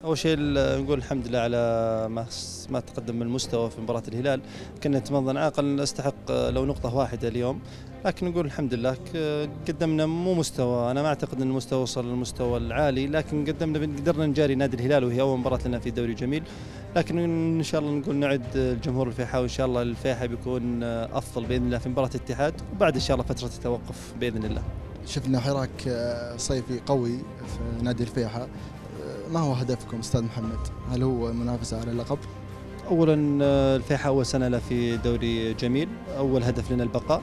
أول شيء نقول الحمد لله على ما تقدم من المستوى في مباراة الهلال. كنا نتمنى عاقل نستحق لو نقطة واحدة اليوم، لكن نقول الحمد لله قدمنا مو مستوى. أنا ما أعتقد أن المستوى وصل للمستوى العالي، لكن قدرنا نجاري نادي الهلال، وهي أول مباراة لنا في دوري جميل. لكن إن شاء الله نقول نعد الجمهور الفيحاوي، إن شاء الله الفيحاء بيكون أفضل بإذن الله في مباراة الاتحاد، وبعد إن شاء الله فترة التوقف بإذن الله. شفنا حراك صيفي قوي في نادي الفيحاء، ما هو هدفكم أستاذ محمد؟ هل هو منافسة على اللقب؟ أولا الفيحاء أول سنة له في دوري جميل، أول هدف لنا البقاء،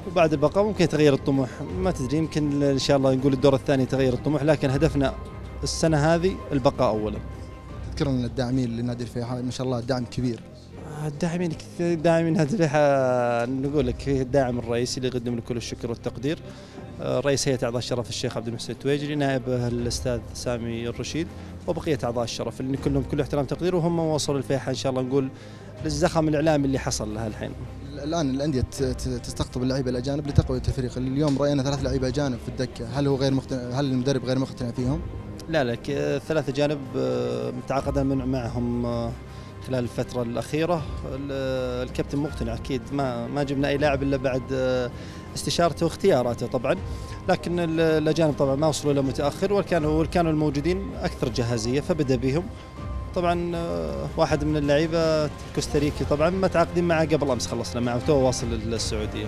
وبعد البقاء ممكن يتغير الطموح، ما تدري، يمكن إن شاء الله نقول الدور الثاني تغير الطموح، لكن هدفنا السنة هذه البقاء أولا. تذكر لنا الداعمين لنادي الفيحاء، ما شاء الله دعم كبير. الداعمين نادي الفيحاء نقول لك فيه الداعم الرئيسي اللي يقدم له كل الشكر والتقدير، رئيس هيئة أعضاء الشرف الشيخ عبد المحسن التويجري، نائبه الأستاذ سامي الرشيد، وبقية أعضاء الشرف اللي كلهم كل احترام وتقدير، وهم وصلوا الفيحاء إن شاء الله نقول للزخم الإعلامي اللي حصل لها الحين. الآن الأندية تستقطب اللعيبة الأجانب لتقوية الفريق، اليوم رأينا 3 لعيبة أجانب في الدكة، هل هو غير مقتنع؟ هل المدرب غير مقتنع فيهم؟ لا 3 أجانب متعاقدا معهم خلال الفترة الأخيرة. الكابتن مقتنع أكيد، ما جبنا أي لاعب إلا بعد استشارته واختياراته طبعا، لكن الأجانب طبعا ما وصلوا إلى متأخر، وكانوا الموجودين أكثر جاهزية فبدأ بهم. طبعا واحد من اللعيبة كوستاريكي طبعا متعاقدين معه قبل أمس، خلصنا معه تو واصل للسعودية.